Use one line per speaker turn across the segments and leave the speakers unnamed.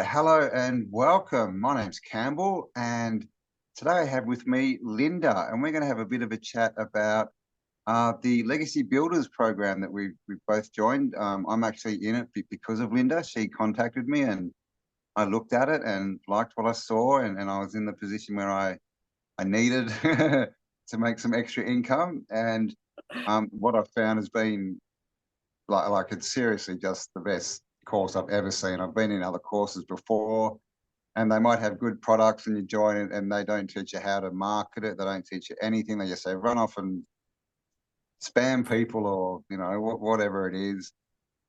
right, hello and welcome. My name's Campbell, and today I have with me Linda, and we're going to have a bit of a chat about the Legacy Builders program that we've both joined. I'm actually in it because of Linda. She contacted me, and I looked at it and liked what I saw, and I was in the position where I needed to make some extra income. And what I found has been like it's seriously just the best course I've ever seen. I've been in other courses before, and they might have good products, and you join it, and they don't teach you how to market it. They don't teach you anything. They just say run off and spam people, or whatever it is.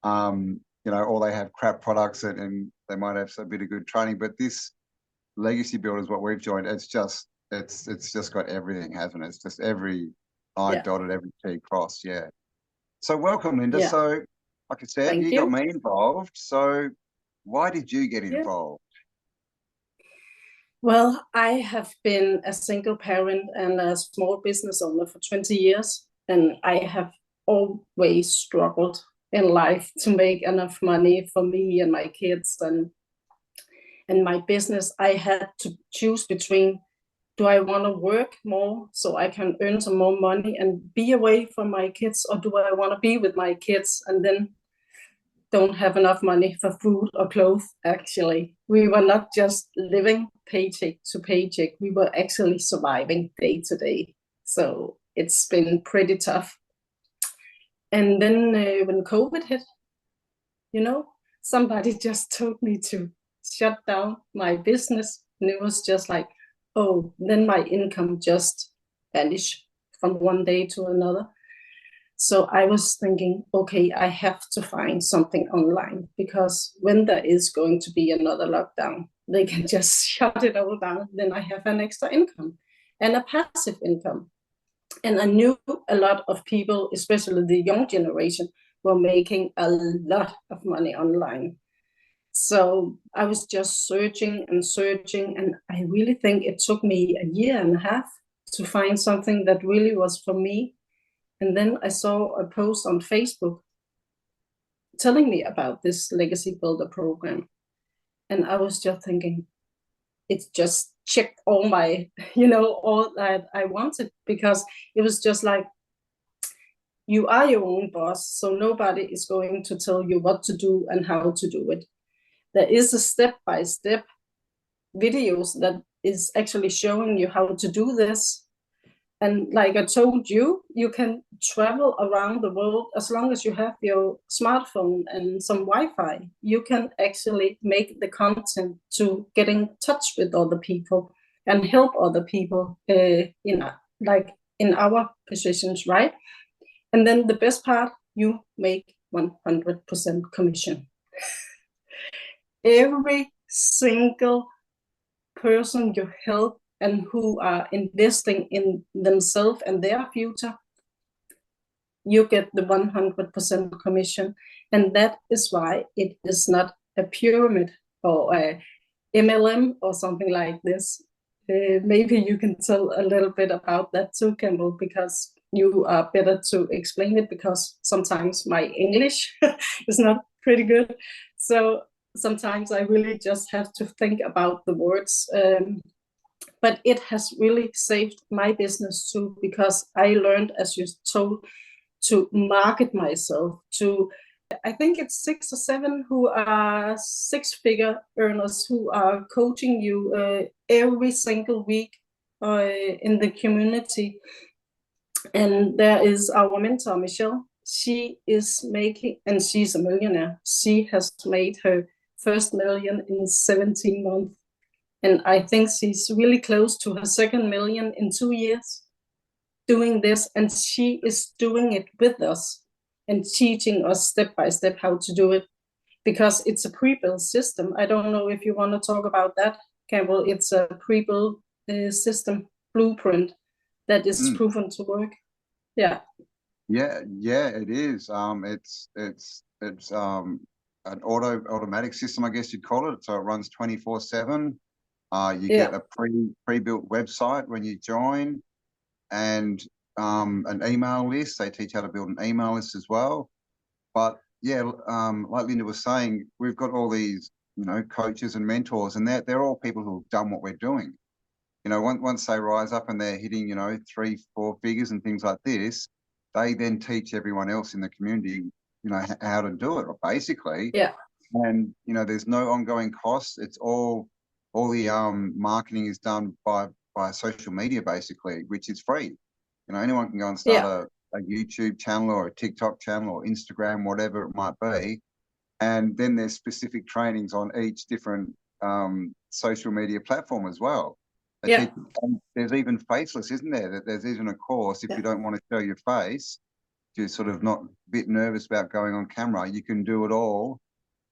Or they have crap products, and they might have a bit of good training. But this Legacy Builders, what we've joined, it's just got everything, hasn't it? It's just every I dotted, every T crossed. Yeah. So welcome, Linda.
Yeah.
So, like I said,
Thank
you got me involved. So why did you get involved?
Well, I have been a single parent and a small business owner for 20 years, and I have always struggled in life to make enough money for me and my kids and my business. I had to choose between, do I want to work more so I can earn some more money and be away from my kids, or do I want to be with my kids and then don't have enough money for food or clothes? Actually, we were not just living paycheck to paycheck, we were actually surviving day to day. So it's been pretty tough. And then when COVID hit, somebody just told me to shut down my business, and it was just like, oh, then my income just vanished from one day to another. So I was thinking, okay, I have to find something online, because when there is going to be another lockdown, they can just shut it all down. Then I have an extra income and a passive income. And I knew a lot of people, especially the young generation, were making a lot of money online. So I was just searching and searching, and I really think it took me a year and a half to find something that really was for me. And then I saw a post on Facebook telling me about this Legacy Builder program. And I was just thinking, it just checked all my, all that I wanted, because it was just like, you are your own boss, so nobody is going to tell you what to do and how to do it. There is a step-by-step videos that is actually showing you how to do this. And like I told you, you can travel around the world as long as you have your smartphone and some Wi-Fi. You can actually make the content to get in touch with other people and help other people in our positions, right? And then the best part, you make 100% commission. Every single person you help and who are investing in themselves and their future, you get the 100% commission. And that is why it is not a pyramid or a MLM or something like this. Maybe you can tell a little bit about that too, Campbell, because you are better to explain it, because sometimes my English is not pretty good. So sometimes I really just have to think about the words. But it has really saved my business too, because I learned, as you told, to market myself to, I think it's 6 or 7 who are 6-figure earners who are coaching you every single week in the community. And there is our mentor, Michelle. She is making, and she's a millionaire. She has made her first million in 17 months. And I think she's really close to her second million in 2 years doing this. And she is doing it with us and teaching us step by step how to do it, because it's a pre-built system. I don't know if you want to talk about that, Campbell. It's a pre-built system blueprint that is proven to work. Yeah.
Yeah, it is. It's an automatic system, I guess you'd call it. So it runs 24/7. You get a pre-built website when you join, and an email list. They teach how to build an email list as well. But yeah, like Linda was saying, we've got all these you know, coaches and mentors, and they're all people who've done what we're doing. You know, once they rise up and they're hitting, you know, 3-4 figures and things like this, they then teach everyone else in the community, you know, how to do it, basically.
Yeah.
And, you know, there's no ongoing costs. It's all the marketing is done by social media, basically, which is free. You know, anyone can go and start a YouTube channel or a TikTok channel or Instagram, whatever it might be. And then there's specific trainings on each different social media platform as well.
Yeah.
There's even faceless, isn't there? That there's even a course if you don't want to show your face, if you're sort of not a bit nervous about going on camera, you can do it all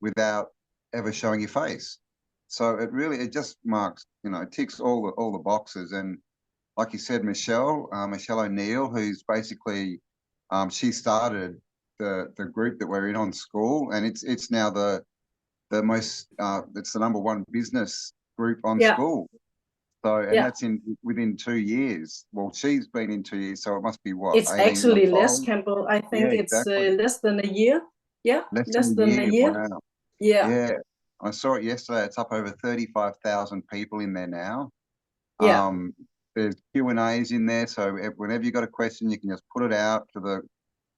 without ever showing your face. So it just marks, you know, ticks all the boxes. And like you said, Michelle O'Neill, who's basically she started the group that we're in on school, and it's now the most it's the #1 business group on school. So, and that's within 2 years. Well, she's been in 2 years, so it must be what,
It's
18
actually
months
less,
old?
Campbell. I
Yeah,
think it's
exactly.
less than a year. Yeah,
Less than a year. Wow. Yeah. I saw it yesterday. It's up over 35,000 people in there now.
Yeah.
There's Q&As in there, so whenever you got a question, you can just put it out to the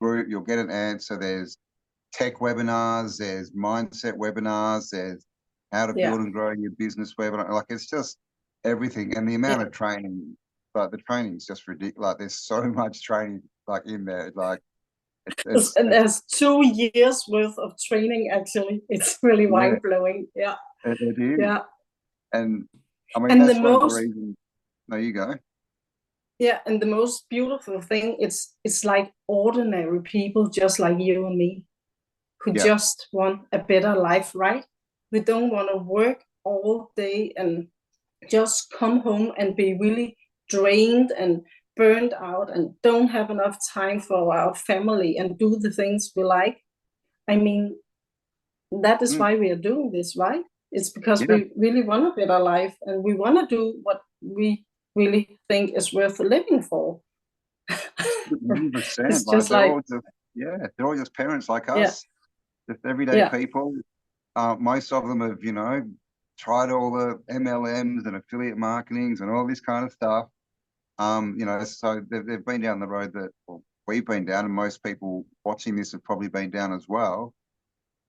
group. You'll get an answer. There's tech webinars, there's mindset webinars, there's how to build and grow your business webinar. Like, it's just everything. And the amount of training, but the training is just ridiculous. Like, there's so much training like in there. Like,
and there's 2 years worth of training. Actually, it's really mind blowing. Yeah,
it is.
Yeah.
And I mean,
And
that's
the
one of the
most
reasons. There you go.
Yeah, and the most beautiful thing, it's like ordinary people just like you and me who just want a better life, right? We don't want to work all day and just come home and be really drained and burned out and don't have enough time for our family and do the things we like. I mean, that is why we are doing this, right? It's because we really want a better life and we want to do what we really think is worth living for.
100%.
It's
Like,
just like,
they're all just parents like us, just everyday people. Most of them have, you know, tried all the MLMs and affiliate marketings and all this kind of stuff. You know, so they've been down the road that we've been down, and most people watching this have probably been down as well.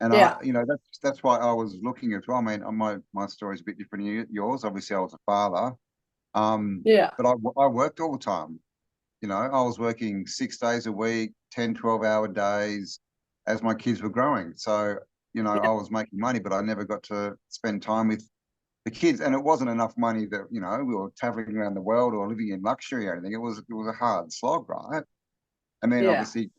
And you know, that's why I was looking as well. I mean, my story is a bit different than yours. Obviously, I was a father. But I worked all the time. You know, I was working 6 days a week, 10, 12-hour days as my kids were growing. So, you know, I was making money, but I never got to spend time with the kids. And it wasn't enough money that, you know, we were traveling around the world or living in luxury or anything. It was a hard slog, right? And then obviously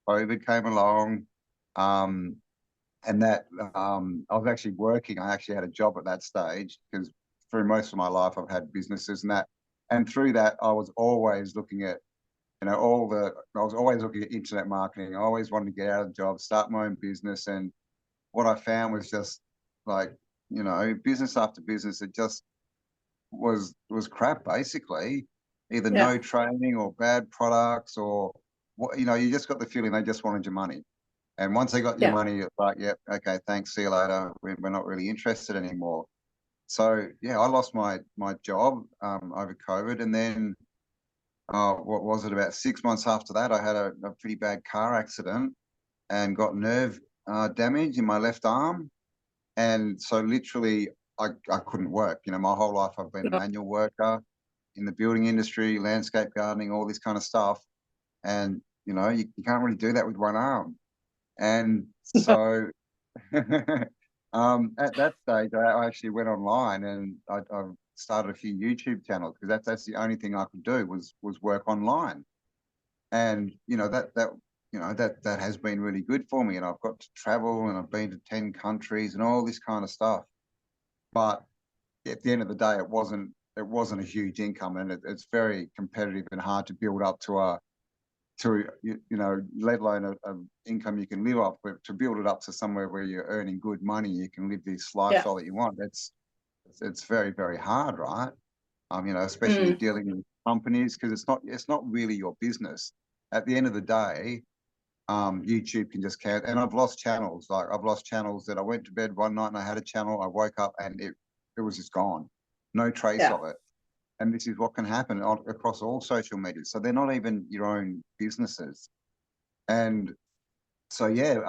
COVID came along. And that I was actually working. I actually had a job at that stage because through most of my life I've had businesses and that. And through that, I was always looking at, you know, I was always looking at internet marketing. I always wanted to get out of the job, start my own business. And what I found was just like, you know, business after business, it just was crap, basically. Either no training or bad products or what, you know, you just got the feeling they just wanted your money. And once they got your money, it's like, yep, okay, thanks, see you later. We're not really interested anymore. So yeah, I lost my job over COVID, and then what was it, about 6 months after that, I had a pretty bad car accident and got nerve damage in my left arm. And so literally I couldn't work. You know, my whole life I've been a manual worker in the building industry, landscape gardening, all this kind of stuff. And, you know, you can't really do that with one arm. And so at that stage, I actually went online and I started a few YouTube channels because that's the only thing I could do was work online. And you know that has been really good for me. And I've got to travel and I've been to 10 countries and all this kind of stuff. But at the end of the day, it wasn't a huge income, and it's very competitive and hard to build up to you know, let alone a income you can live off, but to build it up to somewhere where you're earning good money, you can live this lifestyle that you want. It's very, very hard, right? You know, especially dealing with companies, because it's not really your business. At the end of the day, YouTube can just count. And I've lost channels. Like I've lost channels that I went to bed one night and I had a channel. I woke up and it was just gone. No trace of it. And this is what can happen across all social media. So they're not even your own businesses. And so, yeah,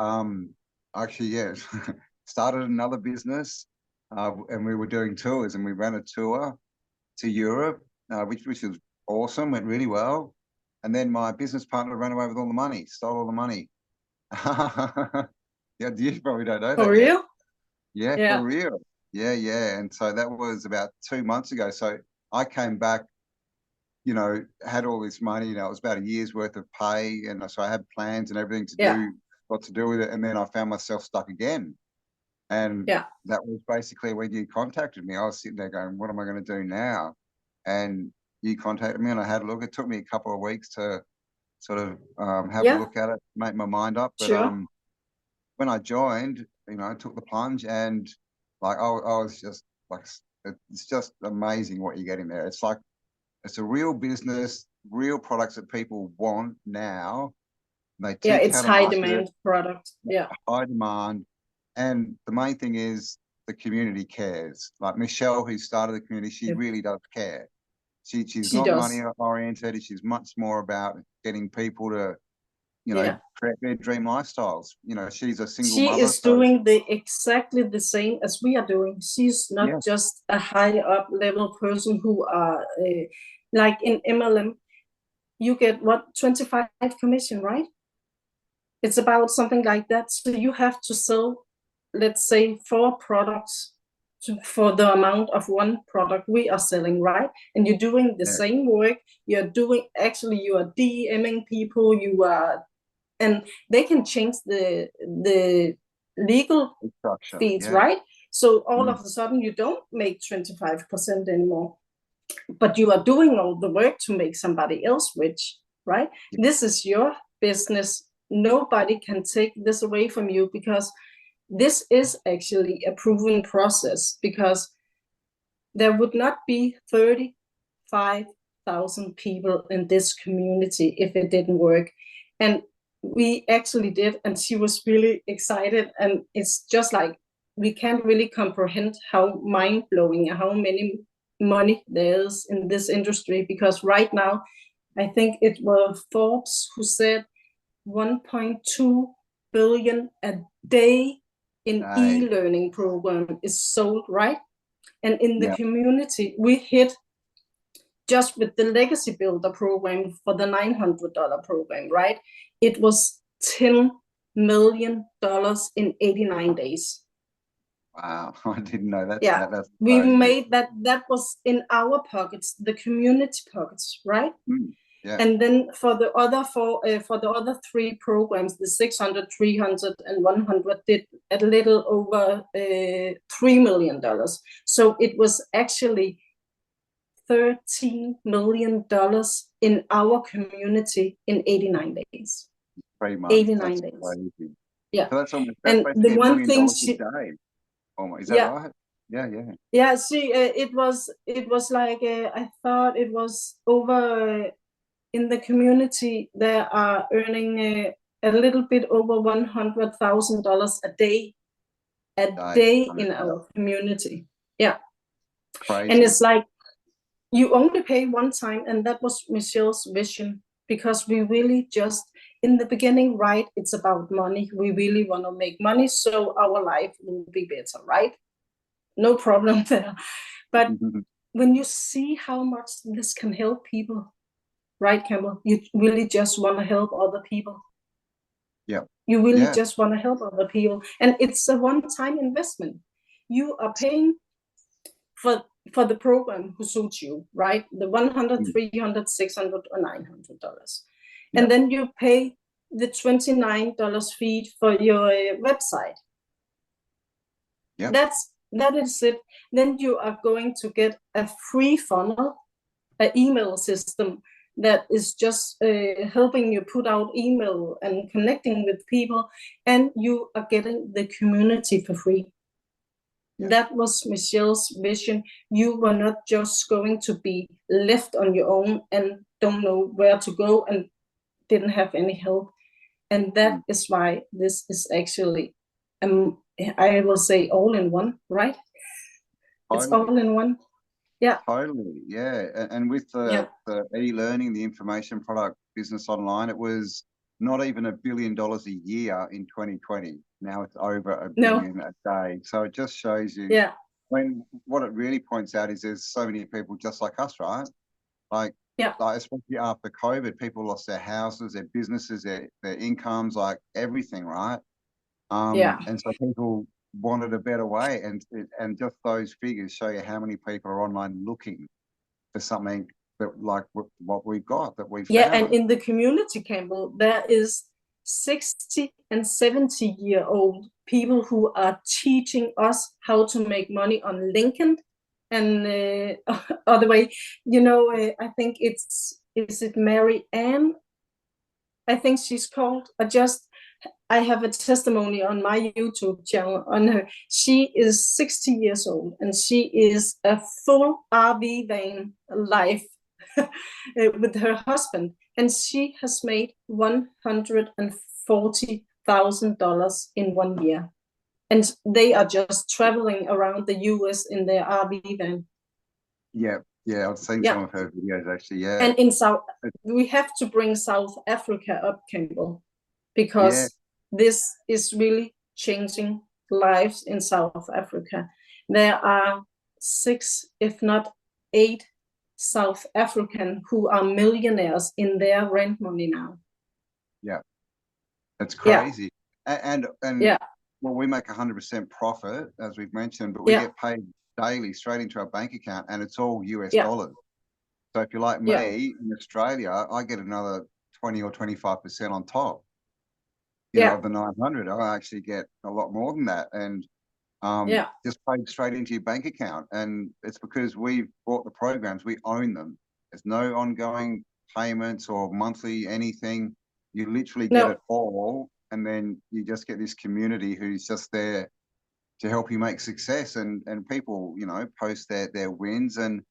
actually, yeah, started another business and we were doing tours, and we ran a tour to Europe, which was awesome, went really well. And then my business partner ran away with all the money, stole all the money. Yeah, you probably don't know that.
For real?
Yeah, for real. Yeah, yeah. And so that was about 2 months ago. So I came back, you know, had all this money, you know, it was about a year's worth of pay. And so I had plans and everything to do, what to do with it. And then I found myself stuck again. And that was basically when you contacted me. I was sitting there going, what am I going to do now? And you contacted me and I had a look. It took me a couple of weeks to sort of have a look at it, make my mind up. But when I joined, you know, I took the plunge, and like I was just like, it's just amazing what you get in there. It's like, it's a real business, real products that people want now. They teach
it's
how to
high
market
demand product. Yeah,
high demand. And the main thing is the community cares. Like Michelle, who started the community, she really does care. She's not money oriented. She's much more about getting people to, you know, create their dream lifestyles. You know, she's a single mother.
She is doing exactly the same as we are doing. She's not just a high up level person who are like in MLM. You get what, 25 commission, right? It's about something like that. So you have to sell, let's say, 4 products for the amount of 1 product we are selling, right? And you're doing the same work. You are DMing people. You are, and they can change the legal fees, right? So all of a sudden you don't make 25% anymore, but you are doing all the work to make somebody else rich, right? This is your business. Nobody can take this away from you, because this is actually a proven process, because there would not be 35,000 people in this community if it didn't work. And we actually did, and she was really excited. And it's just like, we can't really comprehend how mind-blowing, how many money there is in this industry, because right now, I think it was Forbes who said 1.2 billion a day in e-learning program is sold, right? And in the community, we hit, just with the legacy builder program for the $900 program, right? It was $10 million in 89 days.
Wow, I didn't know that.
Yeah, we made that. That was in our pockets, the community pockets, right? And then for the other for the other 3 programs, the 600, 300, and 100 did a little over $3 million. So it was actually $13 million in our community in 89 days.
3 months.
89 days. Crazy. Yeah.
So that's almost,
and the one thing she,
is that right?
Yeah. See, it was like I thought it was over in the community. They are earning a little bit over $100,000 a day. A day in our community. Yeah.
Crazy.
And it's like, you only pay one time, and that was Michelle's vision, because we really just, in the beginning, right, it's about money. We really want to make money so our life will be better, right? No problem there. But when you see how much this can help people, right, Campbell, you really just want to help other people.
Yeah.
You really just want to help other people. And it's a one-time investment. You are paying for the program who suits you, right? The $100, $300, $600, or $900. And then you pay the $29 fee for your website. That is it. Then you are going to get a free funnel, an email system that is just helping you put out email and connecting with people, and you are getting the community for free. That was Michelle's vision. You were not just going to be left on your own and don't know where to go and didn't have any help. And that is why this is actually, I will say all in one, right? It's
Totally.
all in one. Yeah.
Totally. Yeah. And with the e-learning, the information product business online, it was not even $1 billion a year in 2020. Now it's over $1 billion a day. So it just shows you, when what it really points out is there's so many people just like us, right? Like especially after COVID, people lost their houses, their businesses, their incomes, like everything, right? And so people wanted a better way, and just those figures show you how many people are online looking for something that like what we've got, that we've found.
And in the community, Campbell, there is 60 and 70-year-old people who are teaching us how to make money on LinkedIn and other way. You know, I think is it Mary Ann? I think she's called. I have a testimony on my YouTube channel on her. She is 60 years old and she is a full RV van life with her husband. And she has made $140,000 in 1 year. And they are just traveling around the US in their RV van.
Yeah, I've seen some of her videos actually. Yeah.
And we have to bring South Africa up, Campbell, because this is really changing lives in South Africa. There are 6, if not 8, South African who are millionaires in their rent money now.
Yeah, that's crazy. And well, we make 100% profit, as we've mentioned, but we get paid daily straight into our bank account, and it's all US dollars. So if you're like me in Australia, I get another 20 or 25% on top. You know, of the 900, I actually get a lot more than that, and just paid straight into your bank account. And it's because we've bought the programs, we own them. There's no ongoing payments or monthly anything. You literally get it all, and then you just get this community who's just there to help you make success. And people, you know, post their wins, and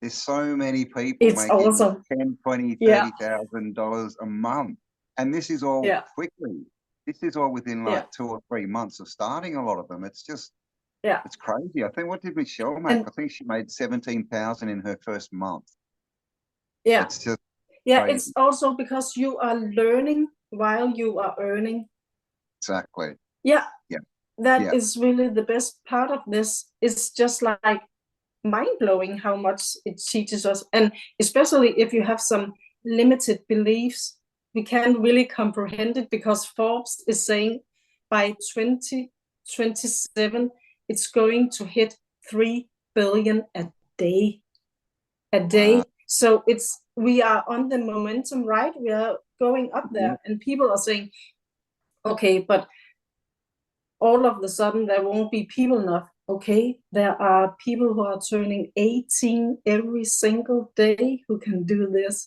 there's so many people making
awesome.
$10,000, $20,000, $30,000 a month, and this is all quickly. This is all within like 2 or 3 months of starting a lot of them. It's just, it's crazy. I think, what did Michelle make? I think she made 17,000 in her first month.
Yeah.
It's just
crazy. It's also because you are learning while you are earning.
Exactly.
That is really the best part of this. It's just like mind-blowing how much it teaches us. And especially if you have some limited beliefs, we can't really comprehend it, because Forbes is saying by 2027 it's going to hit 3 billion a day. Wow. So we are on the momentum, right? We are going up there, and people are saying, okay, but all of a sudden there won't be people enough. Okay, there are people who are turning 18 every single day who can do this.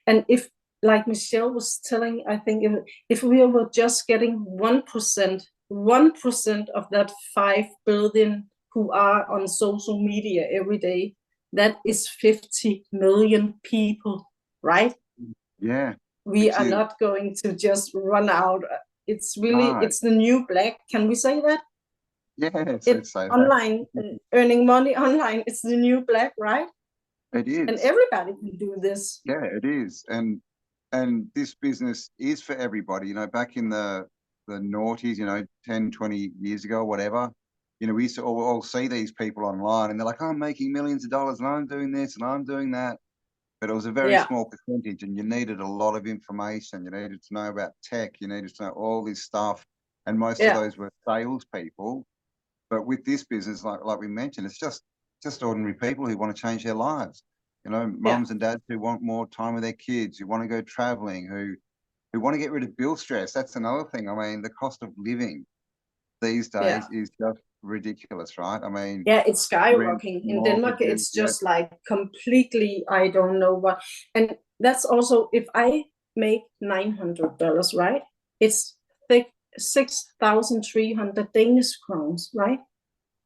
And if, like Michelle was telling, I think if we were just getting 1% of that 5 billion who are on social media every day, that is 50 million people, right?
Yeah.
We are not going to just run out. It's really, it's the new black. Can we say that?
Yes,
it's online, earning money online. It's the new black, right?
It is.
And everybody can do this.
Yeah, it is. And this business is for everybody. You know, back in the noughties, you know, 10, 20 years ago, whatever, you know, we used to all see these people online, and they're like, oh, I'm making millions of dollars, and I'm doing this and I'm doing that. But it was a very small percentage, and you needed a lot of information. You needed to know about tech. You needed to know all this stuff. And most of those were salespeople. But with this business, like we mentioned, it's just ordinary people who want to change their lives. You know, mums and dads who want more time with their kids, who want to go traveling, who want to get rid of bill stress. That's another thing. I mean, the cost of living these days is just ridiculous, right? I mean,
it's skyrocketing in Denmark. It's just like completely, I don't know what. And that's also, if I make $900, right, it's 6,300 Danish crowns, right?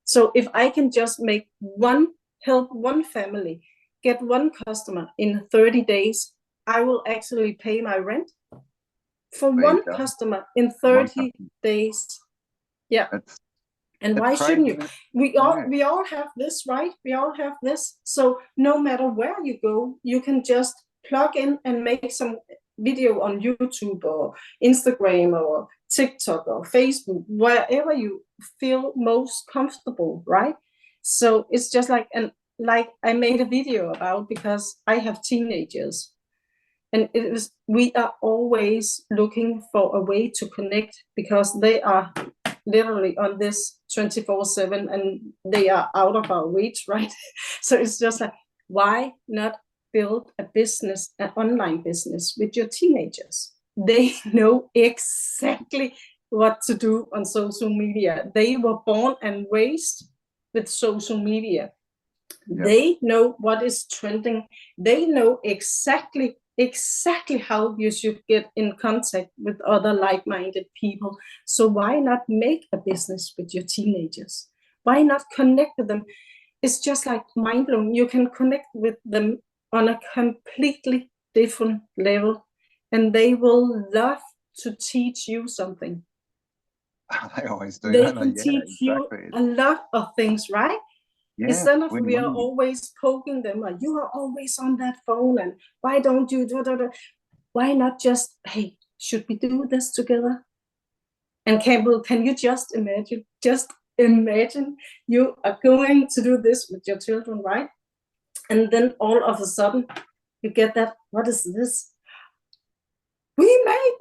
So if I can just help one family get one customer in 30 days, I will actually pay my rent for
There you
one
go.
customer in
One
30
customer.
days. Yeah. And
It's
why
crazy,
shouldn't you?
isn't it?
We all have this, right? We all have this. So no matter where you go, you can just plug in and make some video on YouTube or Instagram or TikTok or Facebook, wherever you feel most comfortable, right? So it's just like I made a video about, because I have teenagers, and we are always looking for a way to connect, because they are literally on this 24/7 and they are out of our reach, right? So it's just like, why not build a business, an online business with your teenagers? They know exactly what to do on social media. They were born and raised with social media.
Yeah.
They know what is trending. They know exactly how you should get in contact with other like-minded people. So why not make a business with your teenagers? Why not connect with them? It's just like mind-blowing. You can connect with them on a completely different level, and they will love to teach you something.
They always do,
They
don't they?
can
Yeah,
teach you
exactly.
a lot of things, right?
Yeah,
Instead of we are
win-win.
always poking them, like, you are always on that phone, and why don't you do that? Why not just, hey, should we do this together? And Campbell, can you just imagine? Just imagine you are going to do this with your children, right? And then all of a sudden you get that, what is this? We made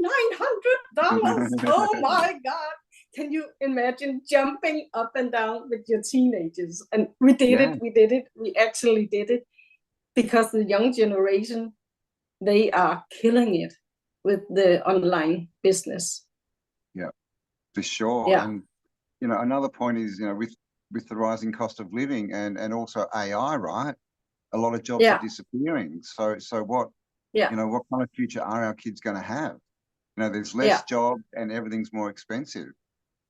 $900. Oh my God. Can you imagine jumping up and down with your teenagers? And we did
Yeah,
it. We actually did it, because the young generation, they are killing it with the online business.
yeah, for sure.
Yeah.
And another point is, with the rising cost of living and also AI, right? A lot of jobs are
Yeah.
disappearing. So what,
Yeah.
what kind of future are our kids going to have? There's
Yeah.
less jobs and everything's more expensive.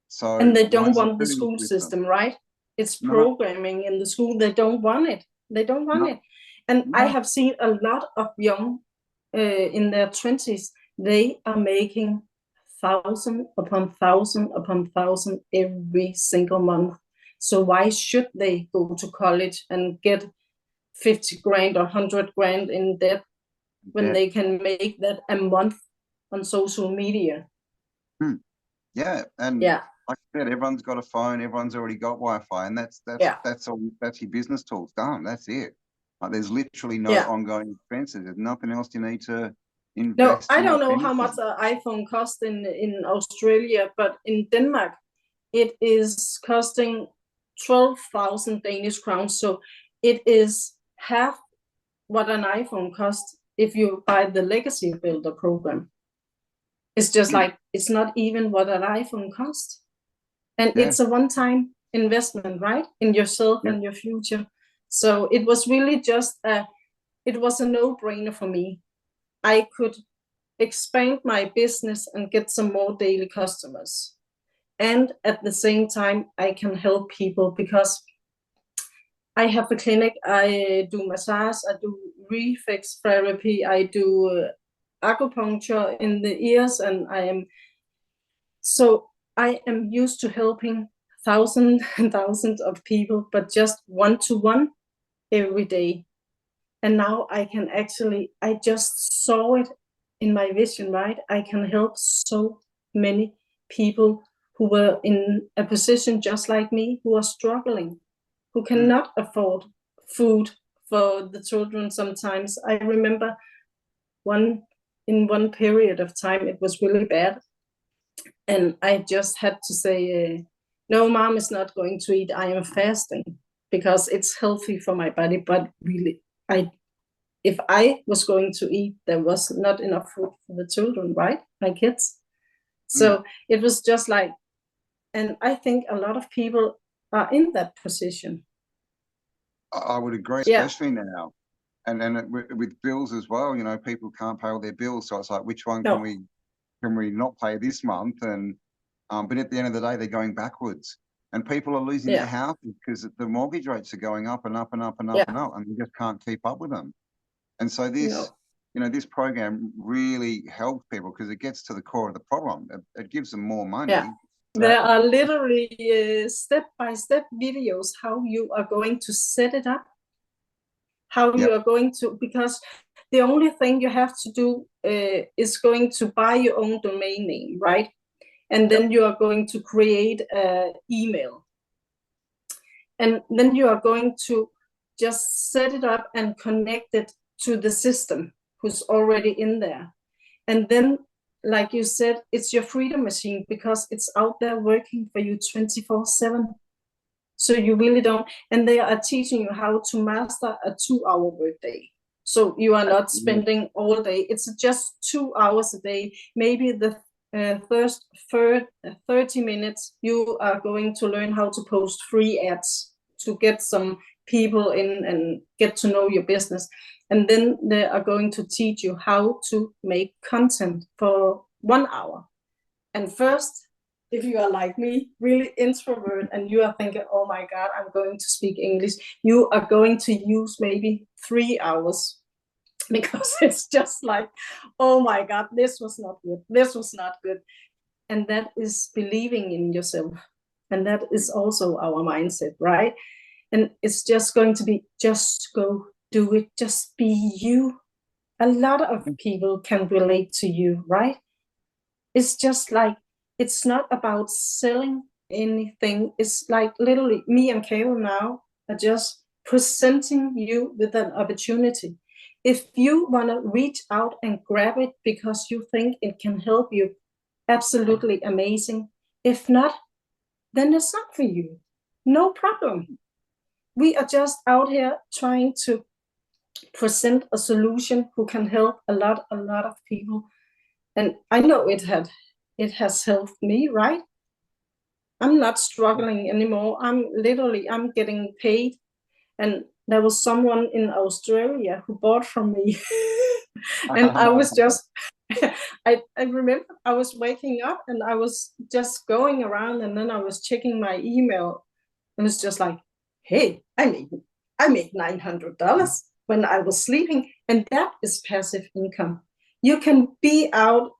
So
And they
why
don't
not
want the
do this
school
with them?
system, right? It's
No,
programming in the school. They don't want it. They don't want
no,
it. And I
no.
have seen a lot of young in their 20s, they are making thousand upon thousand upon thousand every single month. So why should they go to college and get 50 grand or 100 grand in debt when
Yeah.
they can make that a month on social media?
Yeah, and
Yeah.
like I said, everyone's got a phone, everyone's already got Wi-Fi, and
Yeah.
that's all. That's your business tools done. That's it. Like, there's literally no
Yeah.
ongoing expenses. There's nothing else you need to
No,
invest
I
in or
don't know how much
anything.
an iPhone costs in Australia, but in Denmark, it is costing 12,000 Danish crowns. So it is half what an iPhone costs if you buy the legacy builder program. It's just like, it's not even what an iPhone costs. And
Yeah,
it's a one-time investment, right? In yourself
yeah,
and your future. So it was really just it was a no-brainer for me. I could expand my business and get some more daily customers. And at the same time, I can help people, because I have a clinic. I do massage, I do reflex therapy, I do acupuncture in the ears, and I am used to helping thousands and thousands of people, but just one-to-one every day. And now I just saw it in my vision, right? I can help so many people who were in a position just like me, who are struggling, who cannot afford food for the children sometimes. I remember in one period of time, it was really bad. And I just had to say, no, mom is not going to eat. I am fasting, because it's healthy for my body. But really, if I was going to eat, there was not enough food for the children, right? My kids. So it was just like, and I think a lot of people are in that position.
I would agree,
Yeah.
especially now, and with bills as well. People can't pay all their bills, so it's like, which one
No.
can we not pay this month? And but at the end of the day, they're going backwards, and people are losing their houses because the mortgage rates are going up and up and up and up and up, and they just can't keep up with them. And so this,
No.
this program really helps people because it gets to the core of the problem. It gives them more money.
Yeah. There are literally step-by-step videos how you are going to set it up, how you are going to, because the only thing you have to do is going to buy your own domain name, right? And then you are going to create an email. And then you are going to just set it up and connect it to the system who's already in there. And then, like you said, it's your freedom machine because it's out there working for you 24/7. So you really don't, and they are teaching you how to master a 2-hour workday. So you are not spending all day. It's just 2 hours a day. Maybe the first 30 minutes, you are going to learn how to post free ads to get some people in and get to know your business. And then they are going to teach you how to make content for 1 hour. And first, if you are like me, really introvert, and you are thinking, oh my God, I'm going to speak English, you are going to use maybe 3 hours because it's just like, oh my God, this was not good. This was not good. And that is believing in yourself. And that is also our mindset, right? And it's just going to be, just go do it. Just be you. A lot of people can relate to you, right? It's just like, it's not about selling anything. It's like literally me and Campbell now are just presenting you with an opportunity. If you want to reach out and grab it because you think it can help you, absolutely amazing. If not, then it's not for you. No problem. We are just out here trying to present a solution who can help a lot of people. And I know it has helped me, right? I'm not struggling anymore. I'm getting paid. And there was someone in Australia who bought from me. And I was just, I remember I was waking up and I was just going around, and then I was checking my email, and it's just like, hey, I made $900 when I was sleeping. And that is passive income. You can be out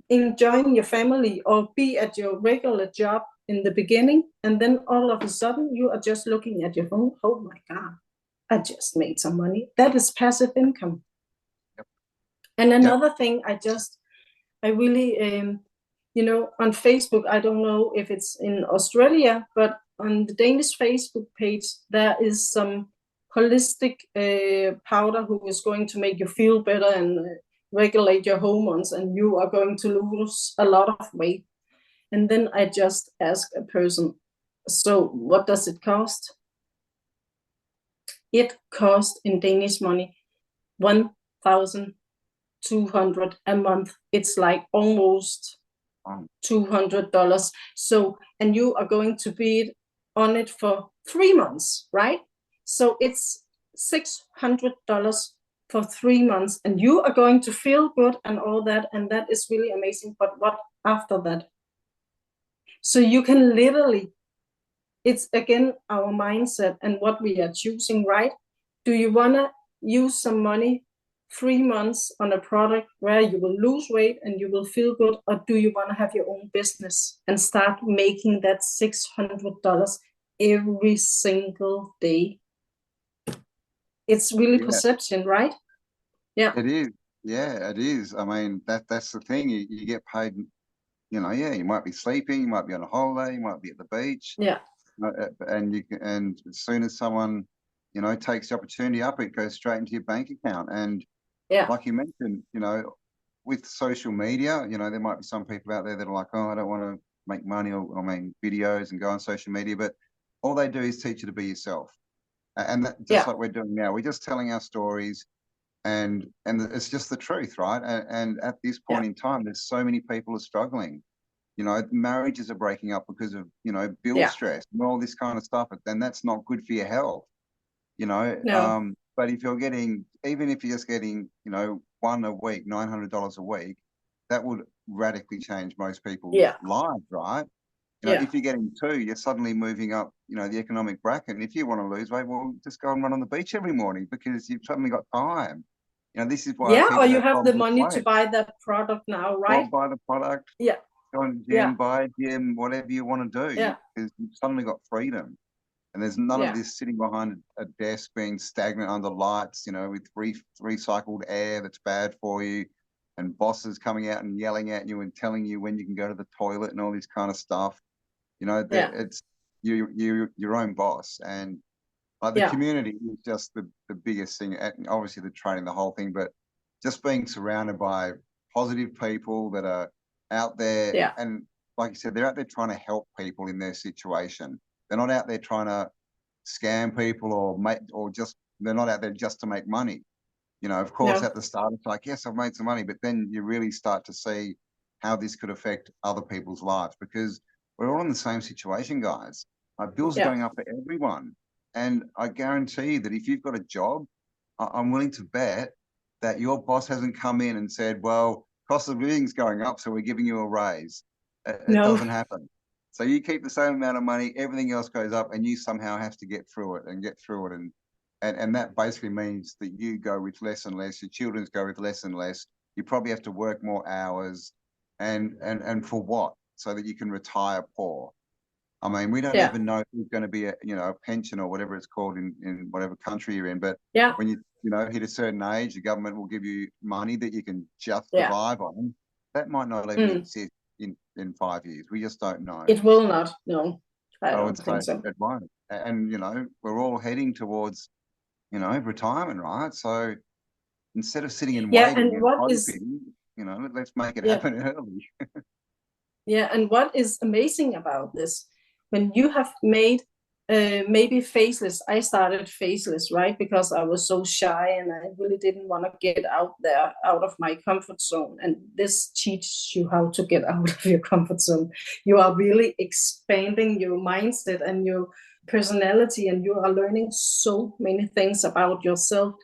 enjoying your family or be at your regular job in the beginning, and then all of a sudden you are just looking at your phone. Oh my God, I just made some money. That is passive income. And another thing, I really on Facebook, I don't know if it's in Australia, but on the Danish Facebook page there is some holistic powder who is going to make you feel better and regulate your hormones, and you are going to lose a lot of weight. And then I just ask a person, so what does it cost? It costs in Danish money 1,200 a month. It's like almost $200. So, and you are going to be on it for 3 months, right? So it's $600 for 3 months, and you are going to feel good and all that, and that is really amazing. But what after that? So you can literally, it's again our mindset and what we are choosing, right? Do you want to use some money 3 months on a product where you will lose weight and you will feel good, or do you want to have your own business and start making that $600 every single day? It's really perception, right? Yeah.
It is. Yeah, it is. I mean, that's the thing. You get paid, you might be sleeping, you might be on a holiday, you might be at the beach.
Yeah.
And as soon as someone, takes the opportunity up, it goes straight into your bank account. And like you mentioned, with social media, there might be some people out there that are like, oh, I don't want to make money or videos and go on social media, but all they do is teach you to be yourself. And that, just like we're doing now, we're just telling our stories. And it's just the truth, right? And at this point in time, there's so many people are struggling. Marriages are breaking up because of, bill stress and all this kind of stuff. But then that's not good for your health,
No.
But if you're getting, even if you're just getting, one a week, $900 a week, that would radically change most people's lives, right? If you're getting 2, you're suddenly moving up, the economic bracket. And if you want to lose weight, well, just go and run on the beach every morning because you've suddenly got time. this is why
Yeah, or
people
you
have
have the
problems with
money to
weight.
buy that product now,
Well,
right?
buy the product,
Yeah,
go in the
yeah,
gym, buy a gym, whatever you want to do,
yeah,
because you've suddenly got freedom. And there's none of
yeah,
this sitting behind a desk being stagnant under lights, with recycled air that's bad for you, and bosses coming out and yelling at you and telling you when you can go to the toilet and all this kind of stuff.
yeah,
It's your own boss, and like the
yeah,
community is just the biggest thing. And obviously the training, the whole thing, but just being surrounded by positive people that are out there,
yeah.
and like you said, they're out there trying to help people in their situation. They're not out there trying to scam people they're not out there just to make money. Of course,
No,
at the start, it's like, yes, I've made some money, but then you really start to see how this could affect other people's lives, because we're all in the same situation, guys. Bills are
yeah,
going up for everyone. And I guarantee that if you've got a job, I'm willing to bet that your boss hasn't come in and said, well, cost of living's going up, so we're giving you a raise. It
no,
doesn't happen. So you keep the same amount of money, everything else goes up, and you somehow have to get through it and get through it. And that basically means that you go with less and less, your children go with less and less. You probably have to work more hours, and for what? So that you can retire poor. I mean, we don't
yeah,
even know if there's going to be a pension or whatever it's called in whatever country you're in. But
yeah,
when you hit a certain age, the government will give you money that you can just
yeah.
survive on. That might not even
Mm.
exist in 5 years. We just don't know.
It will not. No, I
I would
don't
say
think so.
it won't. And we're all heading towards retirement, right? So instead of sitting and
Yeah,
waiting
and
and
what is
hoping, let's make it
yeah,
happen early.
yeah, and what is amazing about this, when you have made maybe faceless, I started faceless, right? Because I was so shy and I really didn't want to get out there, out of my comfort zone. And this teaches you how to get out of your comfort zone. You are really expanding your mindset and your personality, and you are learning so many things about yourself.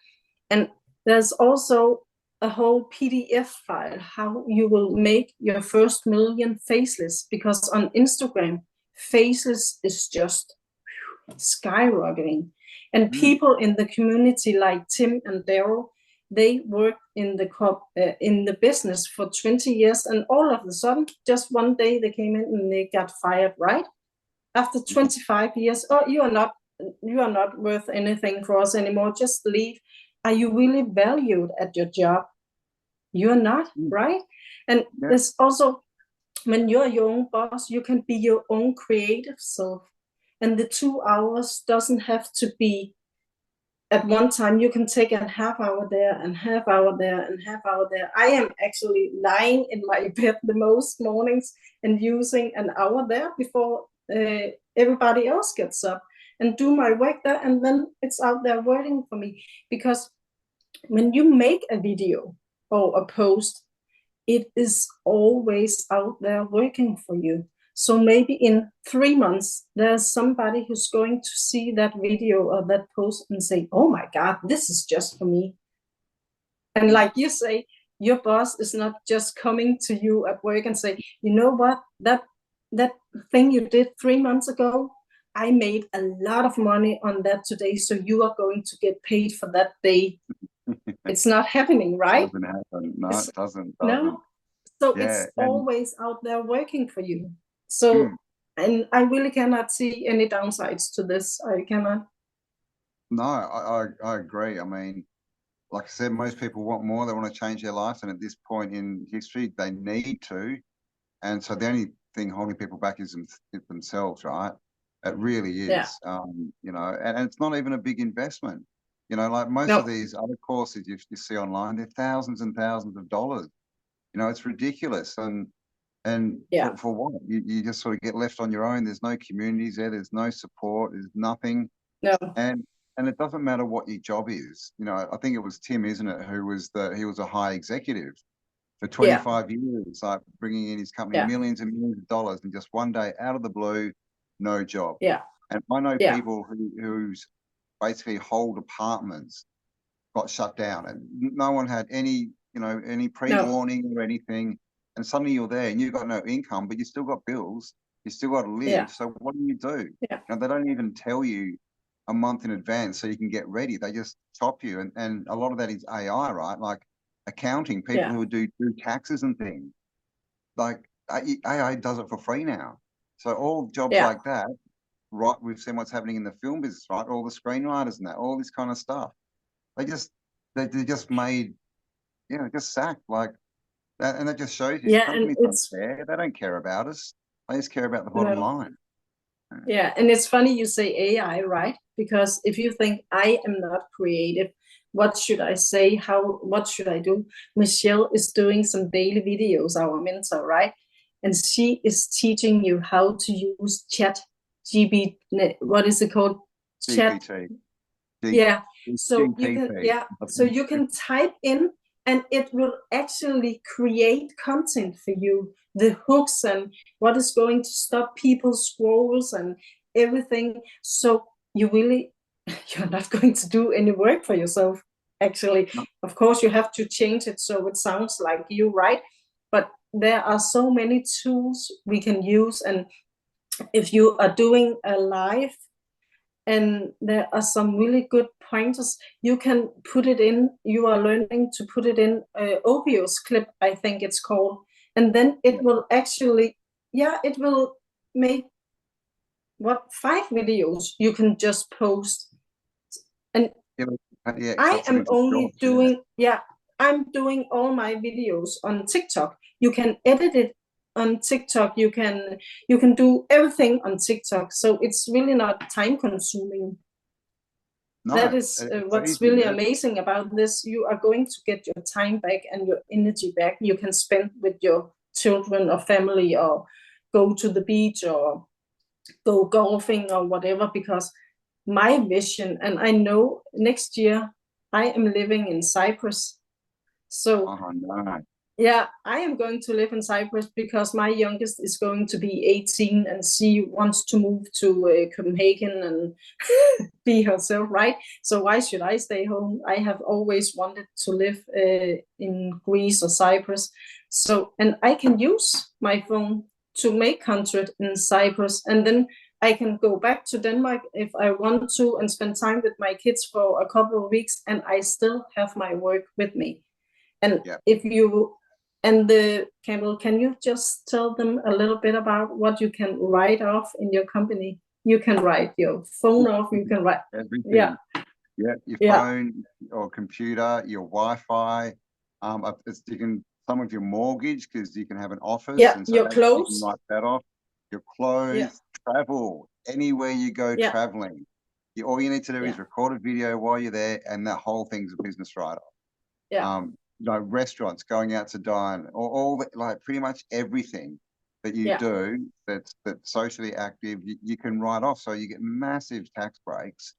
And there's also a whole PDF file how you will make your first million faceless, because on Instagram, faceless is just skyrocketing. And
Mm.
people in the community like Tim and Daryl, they worked in the business for 20 years, and all of a sudden, just one day they came in and they got fired, right? After 25 years, oh, you are not worth anything for us anymore, just leave. Are you really valued at your job? You're not,
Mm.
right? And
Yeah.
there's also, when you're your own boss, you can be your own creative self, and the 2 hours doesn't have to be at one time. You can take a half hour there and half hour there and half hour there. I am actually lying in my bed the most mornings and using an hour there before everybody else gets up, and do my work there, and then it's out there waiting for me. Because when you make a video or a post, it is always out there working for you. So maybe in 3 months, there's somebody who's going to see that video or that post and say, oh my God, this is just for me. And like you say, your boss is not just coming to you at work and say, you know what, that thing you did 3 months ago, I made a lot of money on that today, so you are going to get paid for that day. It's not happening, right?
Doesn't happen. No,
It's,
it doesn't.
no, so
Yeah.
it's
And
always out there working for you. So,
mm,
and I really cannot see any downsides to this. I cannot.
no, I agree. I mean, like I said, most people want more. They want to change their life. And at this point in history, they need to. And so the only thing holding people back is themselves, right? It really
Yeah.
is. And it's not even a big investment. Like most of
No.
these other courses you see online, they're thousands and thousands of dollars. It's ridiculous. And
Yeah.
for what? You just sort of get left on your own. There's no communities there. There's no support. There's nothing.
No.
And it doesn't matter what your job is. I think it was Tim, isn't it, he was a high executive for
Yeah.
25 years, like bringing in his company
Yeah.
millions and millions of dollars, and just one day out of the blue, no job.
Yeah.
And I know
Yeah.
people who's basically whole departments got shut down, and no one had any
No.
pre-warning or anything. And suddenly you're there and you've got no income, but you still got bills, you still got to live.
Yeah.
So what do?
Yeah.
They don't even tell you a month in advance so you can get ready. They just chop you. And a lot of that is AI, right? Like accounting, people
Yeah.
who do taxes and things, like AI does it for free now. So all jobs
Yeah.
like that, right? We've seen what's happening in the film business, right? All the screenwriters and that, all this kind of stuff. They just, they just made, just sacked like that. And that just shows you
Yeah. And
companies don't
it's
care. They don't care about us. They just care about the bottom
no.
line.
Yeah, and it's funny you say AI, right? Because if you think I am not creative, what should I say? What should I do? Michelle is doing some daily videos, our mentor, right? And she is teaching you how to use chat GB, what is it called? Chat.
GPT.
Yeah. So you can,
GPT.
yeah. So you can type in and it will actually create content for you, the hooks and what is going to stop people's scrolls and everything. So you really, you're not going to do any work for yourself, actually.
No,
Of course, you have to change it so it sounds like you, right? But there are so many tools we can use. And if you are doing a live and there are some really good pointers, you can put it in, you are learning to put it in Obio's clip, I think it's called, and then it will actually, yeah, it will make 5 videos you can just post. And
yeah,
I
cuts it
am
into
only
shorts.
doing, yeah, I'm doing all my videos on TikTok. You can edit it on TikTok. You can do everything on TikTok. So it's really not time consuming. That
No,
is
it's
what's
easy.
really
Yeah,
amazing about this. You are going to get your time back and your energy back. You can spend with your children or family or go to the beach or go golfing or whatever, because my vision, and I know next year I am living in Cyprus. So
oh no,
yeah, I am going to live in Cyprus because my youngest is going to be 18 and she wants to move to Copenhagen and be herself, right? So why should I stay home? I have always wanted to live in Greece or Cyprus. So, and I can use my phone to make content in Cyprus, and then I can go back to Denmark if I want to and spend time with my kids for a couple of weeks, and I still have my work with me. And
yeah.
if you and the Campbell, can you just tell them a little bit about what you can write off in your company? You can write your phone off. You can write, yeah,
Everything. Yeah, your
yeah,
phone or computer, your Wi-Fi. You can some of your mortgage because you can have an office,
yeah,
and so
your
that you can
clothes,
write that off. Your
yeah,
clothes, travel, anywhere you go
yeah,
traveling. All you need to do is
yeah,
record a video while you're there, and that whole thing's a business write-off.
yeah,
Restaurants, going out to dine, or all that, like pretty much everything that you
yeah,
do that's socially active, you can write off. So you get massive tax breaks.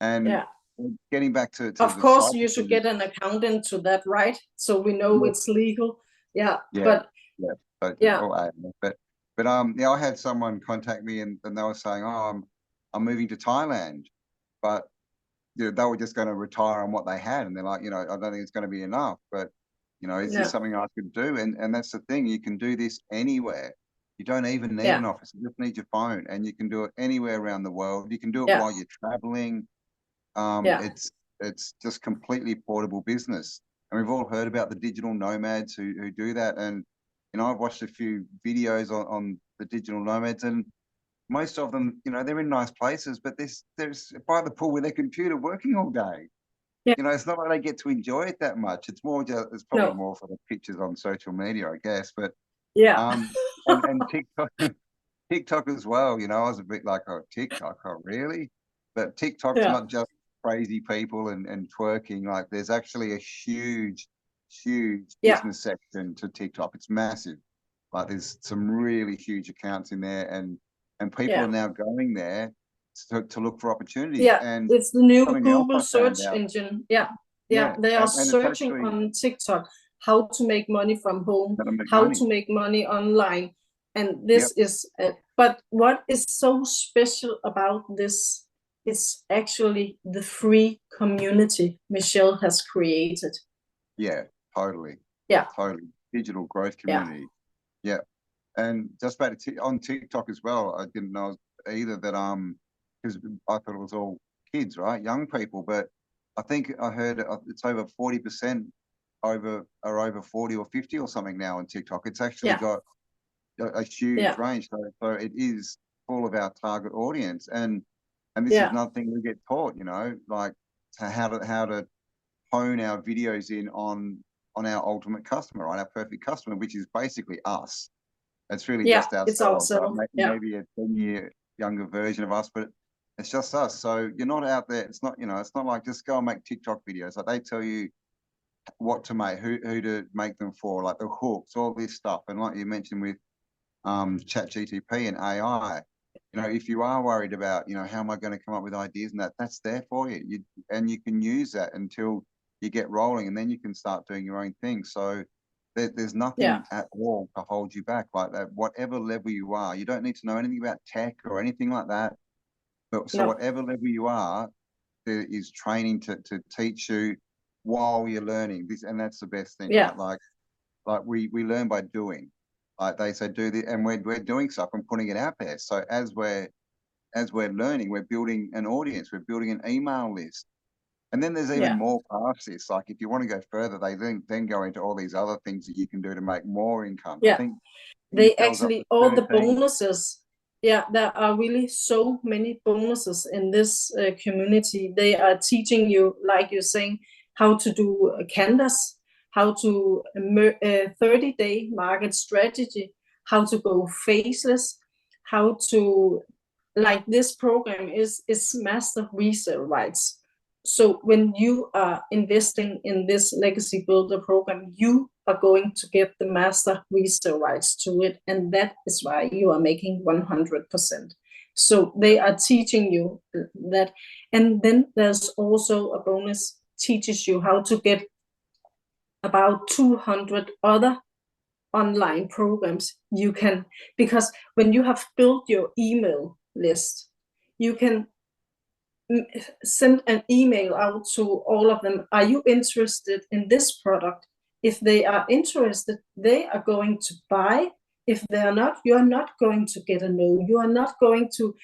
And
yeah.
getting back to
Of
the
course,
cyber
you should
thing,
get an accountant to that, right? So we know
yeah,
it's legal. Yeah,
yeah,
but
yeah. So,
yeah,
but I had someone contact me and they were saying, oh, I'm moving to Thailand, but they were just going to retire on what they had, and they're like, I don't think it's going to be enough, but is this
yeah,
something I could do? And that's the thing, you can do this anywhere. You don't even need
yeah,
an office. You just need your phone, and you can do it anywhere around the world. You can do it
yeah,
while you're traveling.
yeah,
It's just completely portable business, and we've all heard about the digital nomads who do that. And I've watched a few videos on the digital nomads, and most of them, they're in nice places, but there's by the pool with their computer working all day.
yeah.
It's not like they get to enjoy it that much. It's probably
No,
more for the pictures on social media, I guess. But
yeah,
and TikTok, TikTok as well. I was a bit like, oh, TikTok, oh, really? But TikTok's
yeah,
not just crazy people and twerking. Like, there's actually a huge, huge
yeah,
business section to TikTok. It's massive. Like, there's some really huge accounts in there, and people
yeah.
are now going there to look for opportunities.
Yeah,
And
it's the new
something else
Google
I found
search
out,
engine. Yeah, yeah,
yeah,
they are
and it's
searching
actually
on TikTok how to make money from home,
going to make
how
money.
to make money online. And
Yep.
this is, but what is so special about this is actually the free community Michelle has created.
Yeah, totally.
Yeah,
Totally. Digital growth
yeah,
community. Yeah. And just back to on TikTok as well, I didn't know either that because I thought it was all kids, right? Young people. But I think I heard it's over 40% are over 40 or 50 or something now on TikTok. It's actually got a huge range. So it is full of our target audience. And this is nothing we get taught, you know, like how to hone our videos in on our ultimate customer, right? Our perfect customer, which is basically us. It's really just ourselves. Right? Maybe a 10-year younger version of us, but it's just us. So you're not out there. It's not, you know, it's not like just go and make TikTok videos. Like they tell you what to make, who to make them for, like the hooks, all this stuff. And like you mentioned with ChatGTP and AI, you know, if you are worried about, you know, how am I going to come up with ideas and that's there for you. And you can use that until you get rolling, and then you can start doing your own thing. So there's nothing at all to hold you back like that. Whatever level you are, you don't need to know anything about tech or anything like that. But so whatever level you are, there is training to teach you while you're learning this, and that's the best thing. Right? Like we learn by doing. Like they say, do this, and we're doing stuff and putting it out there. So as we're learning, we're building an audience, we're building an email list. And then there's even more past this. Like if you want to go further, they then go into all these other things that you can do to make more income. I think
they actually, all the bonuses. There are really so many bonuses in this community. They are teaching you, like you're saying, how to do canvas, how to 30-day market strategy, how to go faceless, how to, like this program is master resale rights. So when you are investing in this legacy builder program, you are going to get the master resale rights to it. And that is why you are making 100%. So they are teaching you that. And then there's also a bonus, teaches you how to get about 200 other online programs you can, because when you have built your email list, you can send an email out to all of them. Are you interested in this product? If they are interested, they are going to buy. If they are not, you are not going to get a no. You are not going to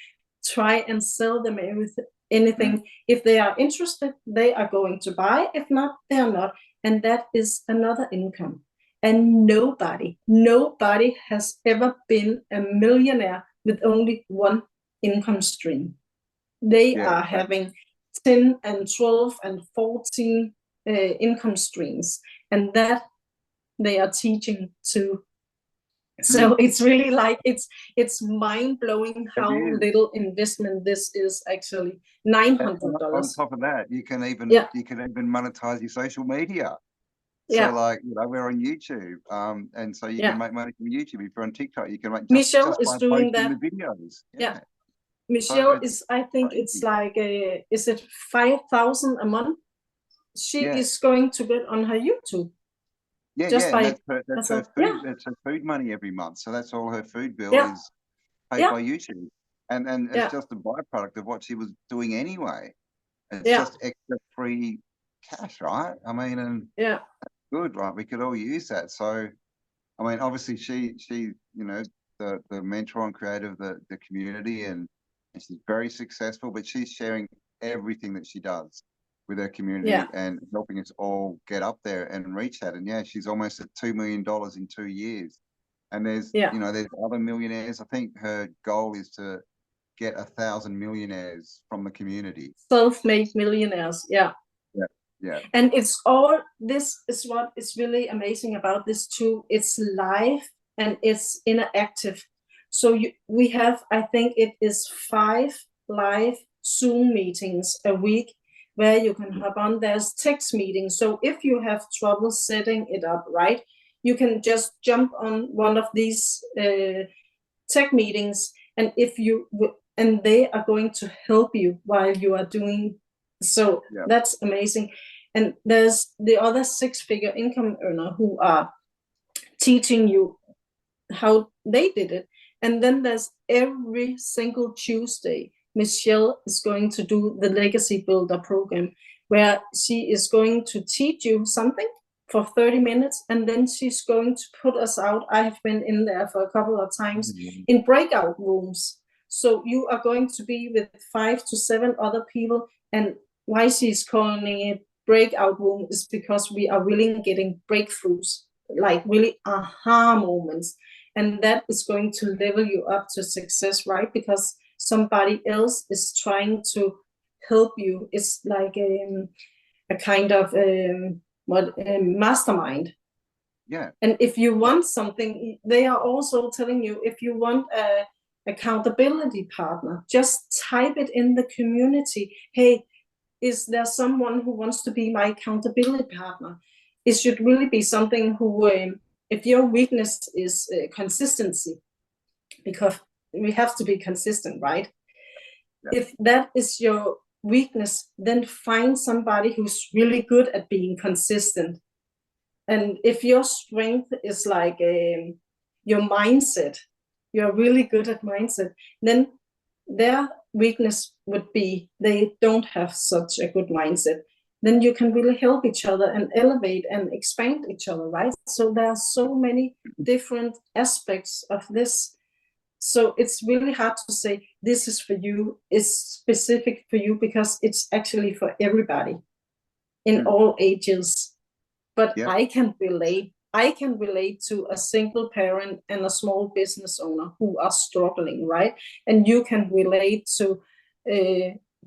try and sell them anything. If they are interested, they are going to buy. If not, they are not. And that is another income. And nobody has ever been a millionaire with only one income stream. They are having 10 and 12 and 14 income streams, and that they are teaching too. So it's really like, it's mind-blowing how little investment this is actually. $900.
On top of that, you can even monetize your social media. So like, you know, we're on YouTube, and so you can make money from YouTube. If you're on TikTok, you can make
Michelle is doing that.
The videos.
Michelle is, I think it's like, is it 5,000 a month? She is going to get on her YouTube.
That's her food. That's her food money every month. So that's all her food bill is paid by YouTube, and it's just a byproduct of what she was doing anyway. It's just extra free cash, right? I mean, and that's good, right? We could all use that. So, I mean, obviously, she you know, the mentor and creator of the community, and she's very successful. But she's sharing everything that she does with her community and helping us all get up there and reach that. And she's almost at $2 million in 2 years. And there's you know, there's other millionaires. I think her goal is to get 1,000 millionaires from the community.
Self-made millionaires. Yeah. And it's all, this is what is really amazing about this too. It's live and it's interactive. So we have, I think it is 5 live Zoom meetings a week where you can hop on. There's text meetings. So if you have trouble setting it up right, you can just jump on one of these tech meetings, and and they are going to help you while you are doing. So that's amazing. And there's the other 6-figure income earner who are teaching you how they did it. And then there's every single Tuesday, Michelle is going to do the Legacy Builder program, where she is going to teach you something for 30 minutes, and then she's going to put us out. I have been in there for a couple of times in breakout rooms. So you are going to be with 5 to 7 other people And why she's calling it breakout room is because we are really getting breakthroughs, like really aha moments. And that is going to level you up to success, right? Because somebody else is trying to help you. It's like a kind of mastermind.
Yeah.
And if you want something, they are also telling you, if you want a accountability partner, just type it in the community. Hey, is there someone who wants to be my accountability partner? It should really be something who, if your weakness is consistency, because we have to be consistent, right? Yeah. If that is your weakness, then find somebody who's really good at being consistent. And if your strength is like your mindset, you're really good at mindset, then their weakness would be they don't have such a good mindset. Then you can really help each other and elevate and expand each other, right? So there are so many different aspects of this. So it's really hard to say this is for you, it's specific for you, because it's actually for everybody in all ages. But yeah. I can relate to a single parent and a small business owner who are struggling, right? And you can relate to